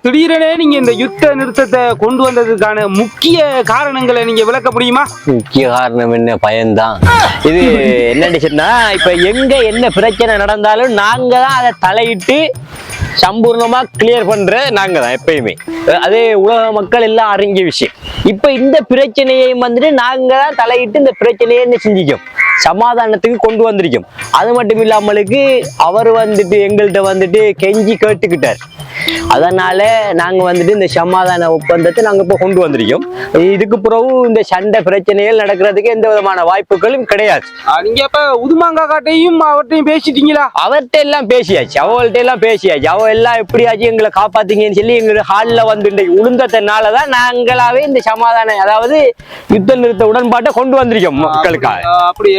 திடீரெனே நீங்க இந்த யுத்த நிறுத்தத்தை கொண்டு வந்ததுக்கான முக்கிய காரணங்களை நீங்க விளக்க முடியுமா? முக்கிய காரணம் என்ன? பயன்தான். இது என்ன சொன்னா, இப்ப எங்க என்ன பிரச்சனை நடந்தாலும் நாங்க தான் அதை தலையிட்டு சம்பூர்ணமா கிளியர் பண்ற நாங்க தான் எப்பயுமே. அதே உலக மக்கள் எல்லாம் அறிஞ்ச விஷயம். இப்ப இந்த பிரச்சனையை வந்துட்டு நாங்க தான் தலையிட்டு இந்த பிரச்சனையை என்ன செஞ்சிக்கோம், சமாதானத்துக்கு கொண்டு வந்திருக்கோம். அது மட்டும் இல்லாமலுக்கு அவர் வந்துட்டு எங்கள்கிட்ட வந்துட்டு கெஞ்சி கேட்டுக்கிட்டார். அதனால நாங்க வந்துட்டு இந்த சமாதான ஒப்பந்தத்தை நாங்க இப்ப கொண்டு வந்திருக்கோம். இதுக்கு பிறகு இந்த சண்டை பிரச்சனைகள் நடக்கிறதுக்கு எந்த விதமான வாய்ப்புகளும் கிடையாது. நீங்க இப்ப உதுமாங்கா காட்டையும் அவர்கிட்டையும் பேசிட்டீங்களா? அவர்கிட்ட எல்லாம் பேசியாச்சு, அவங்கள்ட்ட எல்லாம் பேசியாச்சு. அவ எல்லாம் எப்படியாச்சும் எங்களை காப்பாத்தீங்கன்னு சொல்லி எங்க ஹாலில் வந்து உளுந்ததுனாலதான் நாங்களாவே இந்த சமாதானம், அதாவது யுத்த நிறுத்த உடன்பாட்டை கொண்டு வந்திருக்கோம் மக்களுக்காக. அப்படி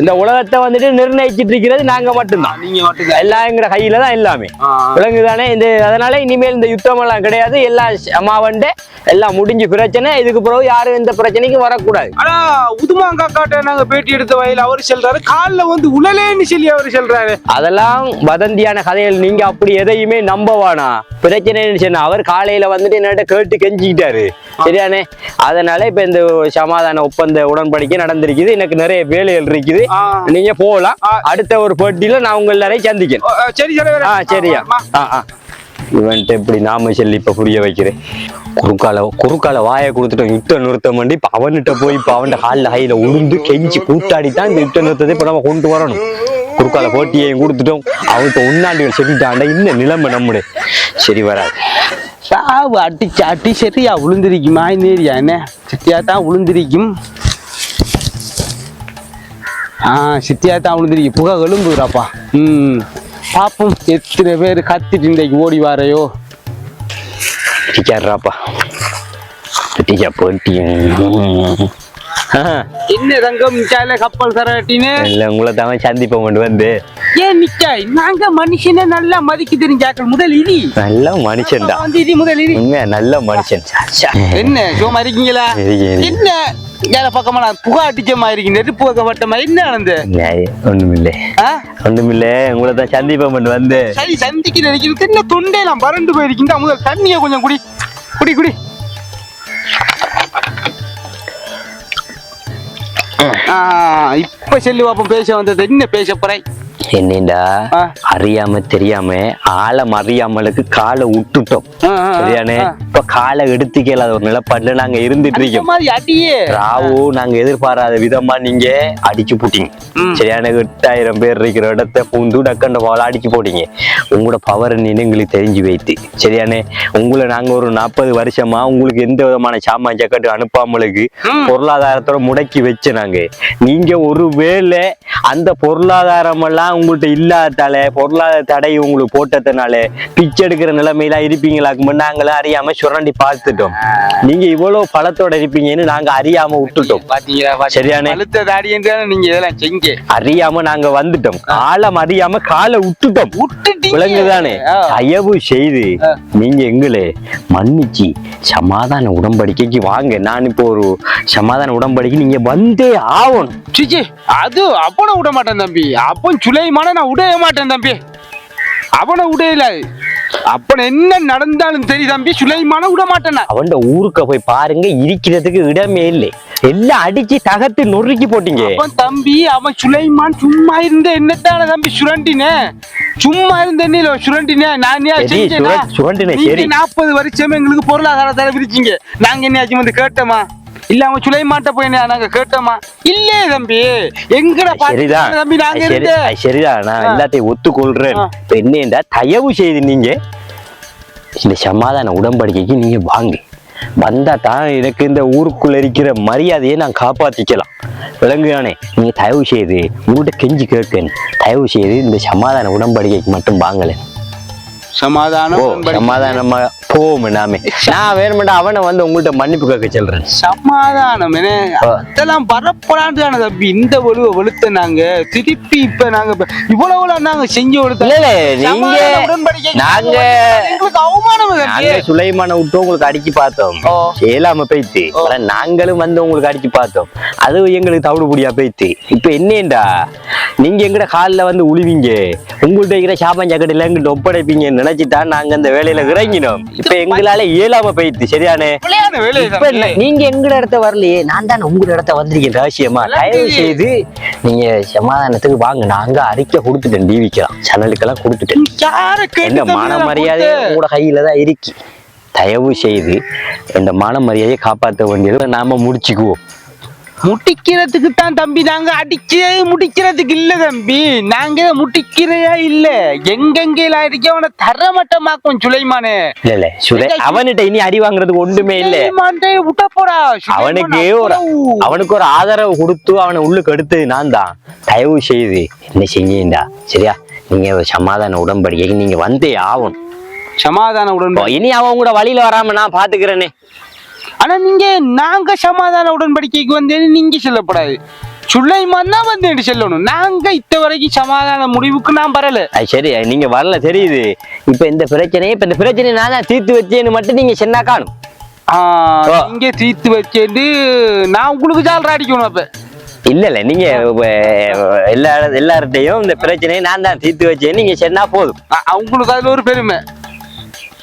இந்த உலகத்தை வந்துட்டு நிர்ணயிச்சிட்டு இருக்கிறது நாங்க மட்டும்தான். நீங்க மட்டும்தான். எல்லாம் எங்க கையில தான் எல்லாமே விளங்குதானே. இந்த அதனால இனிமேல் இந்த யுத்தம் எல்லாம் கிடையாது. எல்லாம் சமாவண்டே எல்லாம் முடிஞ்சு பிரச்சனை. இதுக்கு பிறகு யாரும் எந்த பிரச்சனைக்கும் வரக்கூடாது. ஆனா உதுமாங்கா காட்ட நாங்க பேட்டி எடுத்த வகையில் அவரு சொல்றாரு காலில் வந்து உழலேன்னு சொல்லி அவரு சொல்றாரு. அதெல்லாம் வதந்தியான கதைகள். நீங்க அப்படி எதையுமே நம்பவானா. பிரச்சனைன்னு சொன்னா அவர் காலையில வந்துட்டு என்னட்ட கேட்டு கெஞ்சிக்கிட்டாரு. சரியானே. அதனால இப்ப இந்த சமாதான ஒப்பந்த உடன்படிக்கை நடந்திருக்குது. எனக்கு நிறைய வேலைகள் இருக்குது. நீங்க போகலாம். அடுத்த ஒரு போட்டியில நான் உங்க எல்லாரையும் சந்திக்கிறேன். சரி சரியா? இவன்ட்டு எப்படி நாம சொல்லி இப்ப புரிய வைக்கிறேன். குறுக்கால வாயை கொடுத்துட்டோம். யுத்த நிறுத்தம் பண்ணி இப்ப அவன்கிட்ட போய் இப்ப அவன் ஹாலில் ஹையில உளுந்து கெஞ்சி கூத்தாடித்தான் இந்த யுத்த நிறுத்தத்தை இப்ப நம்ம கொண்டு வரணும். குறுக்கால போட்டியையும் கொடுத்துட்டோம். அவனுக்கு உண்ணாண்டிகள் சொல்லிட்டாண்ட இன்னும் நிலைமை நம்முடைய சரி வராது. சாவு அடிச்சு அடி சரியா உளுந்திருக்குமா? இந்த ஏரியா என்ன சித்தியா தான் உளுந்திருக்கும். சித்தியா தான் உளுந்திருக்கு. புகை எழும்புறாப்பா. பாப்போம் எத்தனை பேர் கத்திட்டு இன்றைக்கு ஓடி வாரையோ. டிக்காடுறாப்பா போட்டி என்ன தங்கம் கப்பல் சரட்டின்னு இல்ல உங்களை தான் சந்திப்ப கொண்டு வந்து ஏன் நிக்காய்? நாங்க மனுஷனை நல்லா மதிக்க தெரிஞ்சாக்கள். முதலிரி நல்ல மனுஷன் தான். முதலிரி நல்ல மனுஷன். என்ன சோமா இருக்கீங்களா? என்ன ஏழை பக்கமா புகை அடிச்சமா இருக்கீங்க? நெருப்பு வைக்கப்பட்டமா? என்ன ஆனது? ஒண்ணுமில்லை ஒண்ணுமில்லை. உங்களை தான் சந்திப்ப கொண்டு வந்து சரி சந்திக்கிற என்ன தொண்டையெல்லாம் வறண்டு போயிருக்கீங்க. முதல் தண்ணிய கொஞ்சம் குடி குடி குடி. இப்ப சொல்லி பாப்போம். பேச வந்தது என்ன பேச போறேன்? என்னடா அறியாம தெரியாம ஆழம் அறியாமலுக்கு காலை விட்டுட்டோம். சரியானே. இப்ப காலை எடுத்துக்கல ஒரு நிலப்பாட்டுல நாங்க இருந்துட்டு இருக்கோம். ராவு நாங்க எதிர்பாராத விதமா நீங்க அடிச்சு போட்டீங்க. சரியான 8000 பேர் இருக்கிற இடத்த பூந்து டக்கண்ட போல அடிச்சு போட்டீங்க. உங்களோட பவர் எங்களுக்கு தெரிஞ்சு வைத்து. சரியானே. உங்களை நாங்க ஒரு 40 வருஷமா உங்களுக்கு எந்த விதமான சாமான் ஜக்கட்டு அனுப்பாமலுக்கு பொருளாதாரத்தோட முடக்கி வச்சு நாங்க. நீங்க ஒரு வேளை அந்த பொருளாதாரம் எல்லாம் உங்கள்கிட்ட இல்லாதால பொருளாதார தடை உங்களுக்கு போட்டதுனால பிச்சை எடுக்கிற நிலைமையில இருப்பீங்களாக்கு நாங்கள அறியாம சுரண்டி பார்த்துட்டோம். நீங்க இவ்வளவு பழத்தோட இருப்பீங்கன்னு நாங்க அறியாம விட்டுட்டோம். சரியான நீங்க இதெல்லாம் செஞ்சு அறியாம நாங்க வந்துட்டோம். ஆழம் அறியாம காலை விட்டுட்டோம். விளங்குதானே. தயவு செய்து நீங்க எங்களே மன்னிச்சு சமாதான உடன்படிக்கைக்கு வாங்க. நான் இப்போ ஒரு சமாதான உடன்படிக்கை நீங்க வந்தே ஆகணும். அது அப்பன விட மாட்டேன் தம்பி. அப்பன் சுலைமான நான் விடவே மாட்டேன் தம்பி. அவனை விடையில அப்பன என்ன நடந்தாலும் சரி தம்பி. சுலைமான விட மாட்டேன். அவன் ஊருக்கு போய் பாருங்க, இருக்கிறதுக்கு இடமே இல்லை. எல்லாம் அடிச்சு தகர்த்து நொறுக்கி போட்டீங்க. தம்பி அவன் சுலைமான் சும்மா இருந்த என்னத்தான தம்பி சுரண்டினே. சும்மா இருந்த சுரண்டினே. நான் சுரண்டினே. சரி 40 வருஷம் எங்களுக்கு பொருளாதாரத்தை விரிச்சிங்க. நாங்க என்னையாச்சும் வந்து கேட்டோமா? இல்ல அவன் சுலைமான்ட்ட போய் நாங்க கேட்டோமா? இல்லே தம்பி. எங்கட தம்பி நாங்க சரிதான். நான் எல்லாத்தையும் ஒத்துக்கொள்றேன். என்னண்டா தயவு செய்து நீங்க இந்த சமாதான உடன்படிக்கைக்கு நீங்க வாங்க. வந்தா தான் எனக்கு இந்த ஊருக்குள்ள இருக்கிற மரியாதையை நான் காப்பாத்திக்கலாம். விளங்குதானே. நீங்க தயவு செய்து உங்கள்கிட்ட கெஞ்சி கேட்கேன். தயவு செய்து இந்த சமாதான உடன்படிக்கைக்கு மட்டும் வாங்கல. சமாதானமா போவோம் நாமே. நான் வேணுமெண்டா அவனை வந்து உங்கள்ட்ட மன்னிப்பு கேட்க சொல்றேன். சமாதானம் இதெல்லாம் வரப்படாது தம்பி. இந்த வெளுத்த நாங்க திருப்பி இப்ப நாங்க இவ்வளவு நாங்க செஞ்சு நாங்க அவமானம் சுலைமான விட்டு உங்களுக்கு அடிச்சு பார்த்தோம், ஏலாம போயிட்டு. நாங்களும் வந்து உங்களுக்கு அடிச்சு பார்த்தோம், அது எங்களுக்கு தவிடுபடியா போயிட்டு. இப்ப என்னண்டா நீங்க எங்கட காலில் வந்து உழுவீங்க, உங்கள்ட்ட இருக்கிற சாப்பான் ஜாக்கெட் எல்லாம் எங்கிட்ட ஒப்படைப்பீங்க நினைச்சுதான் நாங்க அந்த வேலையில இறங்கினோம். இப்ப எங்களால இயலாம போயிடுது. சரியானே? இப்ப நீங்க எங்கட இடத்த வரலையே, நான் தான் உங்களோட இடத்த வந்திருக்கேன் ரகசியமா. தயவு செய்து நீங்க சமாதானத்துக்கு வாங்க. நாங்க அறிக்கை கொடுத்துட்டேன், டிவிக்கலாம் சேனலுக்கெல்லாம் கொடுத்துட்டேன். இந்த மான மரியாதை உங்களோட கையில தான் இருக்கு. தயவு செய்து இந்த மான மரியாதையை காப்பாற்ற வேண்டியது நாம முடிச்சுக்குவோம். முட்டிக்கிறதுக்கு தான் தம்பி நாங்க அடிச்சு முடிக்கிறதுக்கு இல்ல தம்பி. நாங்க முட்டிக்கிறையா இல்ல, எங்கெங்கெல்லாம் அடிக்க அவனை தரமட்டமாக்கும் சுலைமானே. இல்ல அவன்கிட்ட இனி அடி வாங்குறதுக்கு ஒன்றுமே இல்ல. விட்ட போடா, அவனுக்கு ஒரு ஆதரவு கொடுத்து அவனை உள்ளுக்கு எடுத்தது நான் தான். தயவு செய்து என்ன செஞ்சீண்டா சரியா? நீங்க ஒரு சமாதான உடன்படிக்கைக்கு நீங்க வந்தே ஆகணும். சமாதான உடன்படிக்கை இனி அவன் கூட வழியில வராம நான் பாத்துக்கிறேனே. ஆனா நீங்க நாங்க சமாதான உடன்படிக்கைக்கு வந்து நீங்க செல்லப்படாது, சுலைமான் தான் வந்து செல்லணும். நாங்க இத்த வரைக்கும் சமாதான முடிவுக்கு நான் வரல. சரி, நீங்க வரல தெரியுது. இப்ப இந்த பிரச்சனையை நான் தான் தீர்த்து வச்சேன்னு மட்டும் நீங்க சொன்னா காணும். நீங்க தீர்த்து வச்சேன்னு நான் உங்களுக்கு ஜாலரா அடிக்கணும். அப்ப இல்ல நீங்க எல்லார்ட்டையும் இந்த பிரச்சனையை நான் தான் தீர்த்து வச்சேன்னு நீங்க சொன்னா போதும். அவங்களுக்கு அதுல ஒரு பெருமை.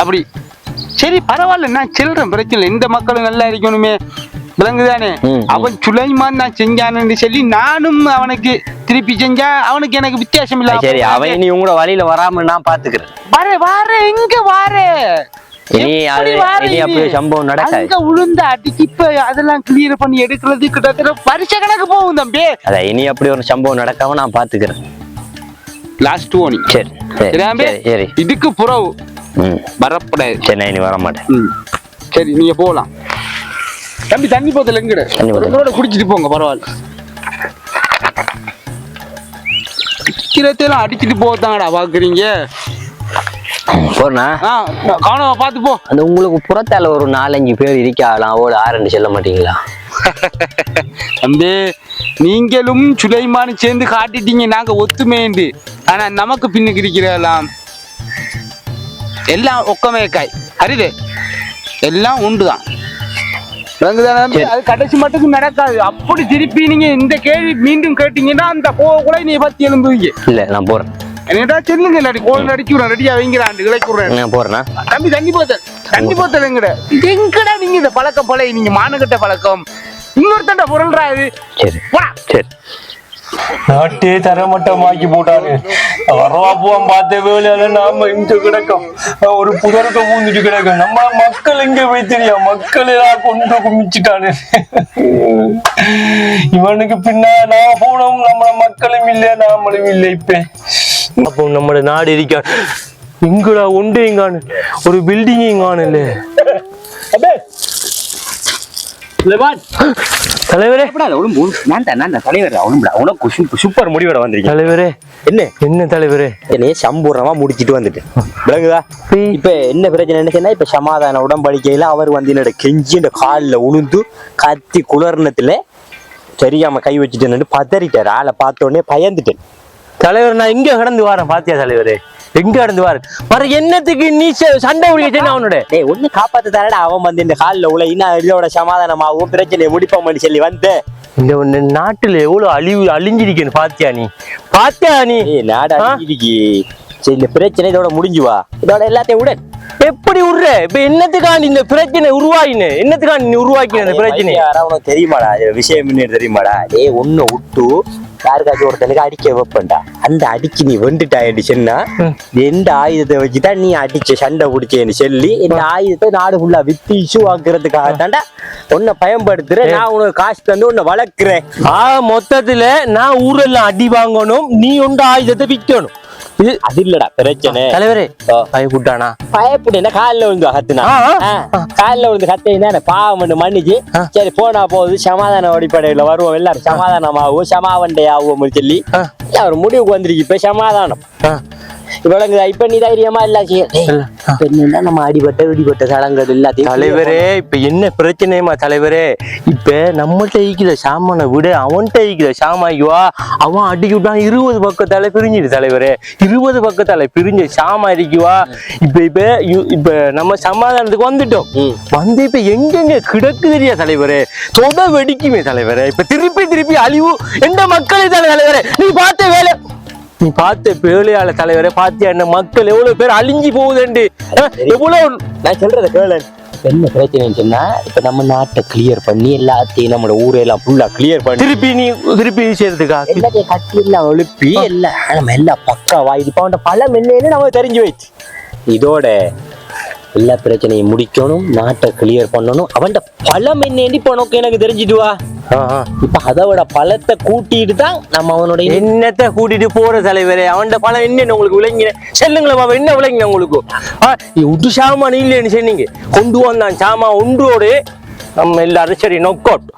அப்படி சரி பரவாயில்ல, நான் செல்றேன், பிரச்சனை. இந்த மக்களும் நல்லா இருக்கணுமே, விளங்குதானே? அவன் சுலைமான் நான் செஞ்சான்னு சொல்லி நானும் அவனுக்கு திருப்பி செஞ்சா அவனுக்கு எனக்கு வித்தியாசம் இல்ல. சரி, அவன் இனி உங்களோட வழியில வராம நான் பாத்துக்கிறேன். வார இங்க வார சம்பவம் நடக்க உளுந்த அடிச்சு இப்ப அதெல்லாம் கிளியர் பண்ணி எடுக்கிறது கிட்டத்தட்ட வருஷ கணக்கு போகும் தம்பி. அதான் இனி அப்படி ஒரு சம்பவம் நடக்காம நான் பாத்துக்கிறேன். லாஸ்ட் ஓனி. சரி, இதுக்கு புறவு வரப்படாது. சரி, நீ வர மாட்டேன். சரி, நீங்க போகலாம் தம்பி. தண்ணி போத்தல எங்கட குடிச்சிட்டு போங்க, பரவாயில்ல. கிரத்தையெல்லாம் அடிச்சுட்டு போதாங்கடா பாக்குறீங்க. போறா கவனமா பாத்து போ. அந்த உங்களுக்கு புறத்தால ஒரு 4-5 பேர் இருக்கலாம், அவளோட 6 செல்ல மாட்டீங்களா? தம்பி நீங்களும் சுலைமானும் சேர்ந்து காட்டிட்டீங்க நாங்க ஒத்துமேண்டு. ஆனா நமக்கு பின்னுக்கு இருக்கிறதெல்லாம் எல்லாம் ஒக்கமே காய் அறிது, எல்லாம் உண்டுதான். அது கடைசி மட்டும் நடக்காது. அப்படி திருப்பி நீங்க இந்த கேள்வி மீண்டும் கேட்டீங்கன்னா அந்த கூட நீ பத்தி எழும்புவீங்க. இல்ல நான் போறேன், என்னடா சொல்லுங்க. இல்லாட்டி கோல் அடிச்சுறேன், ரெடியா வைங்கிறாண்டு கிளைக்குறேன். நான் போறேன் தம்பி. தண்ணி போத்தல் எங்கடா நீங்க இந்த பழக்கம் பழைய நீங்க மானுகட்ட பழக்கம் இன்னொருத்தண்ட பொருள்றா இது. சரி சரி, நாட்டே தரமட்டமாக்கி போட்டாரு. வரவாப்புவான் பார்த்த வேலையால நாம இங்க கிடக்கும், ஒரு புதருக்க பூந்துட்டு கிடக்கும். நம்ம மக்கள் இங்க போய் தெரியா, மக்கள் எல்லாம் கொண்டு குமிச்சுட்டானு. இவனுக்கு பின்னா நான் போனோம், நம்ம மக்களும் இல்லை நாமளும் இல்லை. இப்ப அப்போ நம்ம நாடு இருக்க இங்கடா ஒன்று இங்கானு ஒரு பில்டிங் இங்கானு. தலைவரே சூப்பர் முடிவோட வந்திருக்கீங்க தலைவரே. என்ன தலைவரே, என்னைய சம்பூர்ணமா முடிச்சிட்டு வந்துட்டு விளங்குதா? இப்ப என்ன பிரச்சனை என்ன, இப்ப சமாதான உடன்படிக்கையில அவர் வந்து என்னோட கெஞ்சி இந்த காலில் உளுந்து கத்தி குளர்ணத்துல சரியாம கை வச்சுட்டேன்னு பதறிட்டாரு. ஆளை பார்த்த உடனே பயந்துட்டேன். தலைவர் நான் இங்க கடந்து வரேன், பாத்தியா தலைவரே? எங்க கடந்து வர என்னத்துக்கு நீ சண்டை உடைய அவனோட ஒண்ணு காப்பாத்து தரடா. அவன் வந்து இந்த காலில் உள்ள இன்னும் இதோட சமாதானமாகவும் பிரச்சனையை முடிப்போம்னு சொல்லி வந்து இந்த நாட்டுல எவ்வளவு அழிஞ்சிருக்கேன்னு பாத்தியா நீ? நாடு அழிஞ்சிருக்கு. சரி, இந்த பிரச்சனை இதோட முடிஞ்சுவா, இதோட எல்லாத்தையும் உடன் எப்படி விடுற? இப்ப என்னத்துக்காண்டி இந்த பிரச்சனை உருவாகின? என்னத்துக்காண்டி நீ உருவாக்கின இந்த பிரச்சனை? உனக்கு தெரியுமாடா விஷயம் என்ன தெரியுமாடா? ஒண்ணு விட்டு யாருக்காச்சும் ஒருத்தனுக்கு அடிக்க வைப்பேன்டா. அந்த அடிச்சு நீ வெண்டுட்டாயன்னு சொன்னா எந்த ஆயுதத்தை வச்சுதான் நீ அடிச்ச சண்டை பிடிச்சேன்னு சொல்லி இந்த ஆயுதத்தை நாடு ஃபுல்லா வித்து இஷ்யூ ஆக்குறதுக்காகத்தாண்டா உன்னை பயன்படுத்துற. நான் உனக்கு காசு தந்து உன்னை வளர்க்கிறேன். மொத்தத்துல நான் ஊரெல்லாம் அடி வாங்கணும், நீ உண்ட ஆயுதத்தை விற்கணும். அது இல்லடா பிரச்சனை. தலைவரே பயப்பட்டானா? பயப்பட காலில் விழுந்து கத்துனா, காலில் விழுந்து கத்தினா பாவம் மன்னிச்சு சரி போனா போகுது, சமாதான அடிப்படையில வருவோம், எல்லாரும் சமாதானமாகவும் சமாவண்டை ஆகும் சொல்லி அவர் முடிவுக்கு வந்துருக்கு. இப்ப சமாதானம் இப்ப நீ தைரியமா எல்லாம் நம்ம அடிபட்ட விடிபட்ட சடங்குகள் எல்லாத்தையும் தலைவரே இப்ப என்ன பிரச்சனையுமா தலைவரே? இப்ப நம்மகிட்ட ஈக்கிற சாமான விட அவன்கிட்ட ஈக்கிற சாமாய்க்குவா அவன் அடிக்கி விட்டான் 20 பக்கத்தால பிரிஞ்சிடு தலைவரே. 20 பக்கத்தால பிரிஞ்ச சாமா இருக்குவா. இப்ப நம்ம சமாதானத்துக்கு வந்துட்டோம். வந்து இப்ப எங்கெங்க கிடக்கு தெரியா தலைவரே? தொட வெடிக்குமே தலைவரே. இப்ப திருப்பி அழிவு எந்த மக்களே தானே தலைவரே. நீ பார்த்த பேழையாள தலைவரை பாத்தியா? என்ன மக்கள் எவ்வளவு பேர் அழிஞ்சு போகுதுண்டு. எவ்வளவு நான் சொல்றத கேளு. என்ன பிரச்சனைன்னு சொன்னா இப்ப நம்ம நாட்டை கிளியர் பண்ணி எல்லாத்தையும் நம்ம ஊரெல்லாம் ஃபுல்லா கிளியர் பண்ணி திருப்பி செய்யறதுக்கா எல்லாத்தையும் கட்டி எல்லாம் எழுப்பி எல்லாம் நம்ம எல்லாம் பக்காவா இப்ப அவன் பழம் என்னன்னு நம்ம தெரிஞ்சு வச்சு இதோட எல்லா பிரச்சனையும் முடிக்கணும், நாட்டை கிளியர் பண்ணணும். அவன் பழம் என்னன்னு இப்ப உனக்கு எனக்கு தெரிஞ்சிடுவா. இப்ப அதோட பழத்தை கூட்டிட்டு தான் நம்ம அவனுடைய என்னத்தை கூட்டிட்டு போற தலைவரே. அவன் பழம் என்னன்னு உங்களுக்கு விளங்கின செல்லுங்களா? என்ன விளங்கின உங்களுக்கு? உது சாமான் இல்லைன்னு சொன்னீங்க. கொண்டு வந்தான் சாமான் ஒன்றோடு நம்ம எல்லாரும் சரி நொக் அவுட்.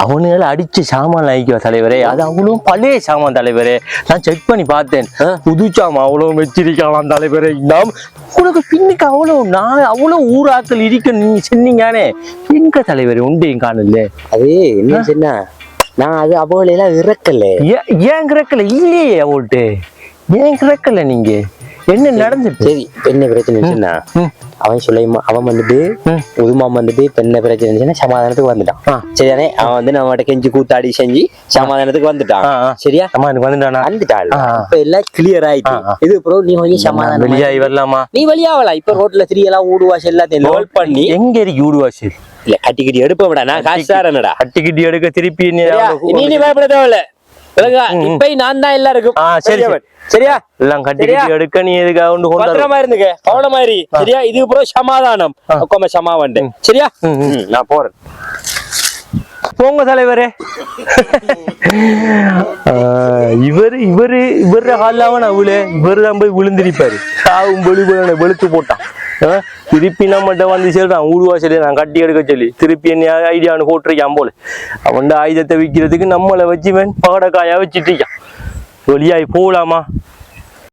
அவனுங்களை அடிச்சு சாமான் ஆகிக்குவா தலைவரே. அது அவ்வளவு பழைய சாமான் தலைவரே. நான் செக் பண்ணி பார்த்தேன். புது சாமான் அவ்வளவு வச்சிருக்கலாம் தலைவரே. நாம் உனக்கு பின்னுக்கு அவ்வளவு ஊராக்கள் இருக்க நீங்க சொன்னீங்கானே பின்க தலைவரே உண்டையும் காணல. அது என்ன சொன்னா நான் அது அவளையெல்லாம் இறக்கல. ஏன் இறக்கல? இல்லையே அவள்கிட்ட ஏன் இறக்கல? நீங்க என்ன நடந்துட்டு? சரி என்ன பிரச்சனை இருந்துச்சுன்னா அவன் சொல்லிமா அவன் வந்துட்டு உதுமாம் வந்துட்டு இப்ப என்ன பிரச்சனை இருந்துச்சுன்னா சமாதானத்துக்கு வந்துட்டான். சரியானே? அவன் வந்து நம்ம கெஞ்சி கூத்தாடி செஞ்சு சமாதானத்துக்கு வந்துட்டான். சரியா? வந்துட்டான். இப்ப எல்லாம் கிளியர் ஆயிட்டு. இது அப்புறம் நீ கொஞ்சம் சமாதானம் வெளியாகி வரலாமா? நீ வெளியாகலாம். இப்ப ரோட்ல 3 எல்லாம் ஊடுவாசி எல்லாத்தையும் லோல் பண்ணி எங்க இருக்கு ஊடுவாசி? இல்ல கட்டிக்கிட்டி எடுப்ப விடா. நான் காசுதாரனடா. கட்டிக்கிட்டி எடுக்க திருப்பி நீ பயப்பட தேவையில்ல. இப்ப நான் தான் எல்லாருக்கும் சரி சரியா? எல்லாம் கட்டிக்கிட்டி எடுக்க நீ எதுக்காக பத்திரமா இருந்துக்க. கவலை மாதிரி. சரியா? இது அப்புறம் சமாதானம் சமாவண்டேன். சரியா? நான் போறேன். போங்க தலைவரே. இவரு காலாவன் அவளே இவரு தான் போய் விழுந்திருப்பாரு. சாவும் வெளுத்து போட்டான். திருப்பி நம்மகிட்ட வந்து சொல்றான் ஊடுவாசலே நான் கட்டி எடுக்க சொல்லி திருப்பி என்ன ஐடியான்னு போட்டிருக்கான் போல. அவன் ஆயுதத்தை விற்கிறதுக்கு நம்மளை வச்சுவன் பகடக்காயா வச்சுட்டு இருக்கான். வெளியாகி போகலாமா?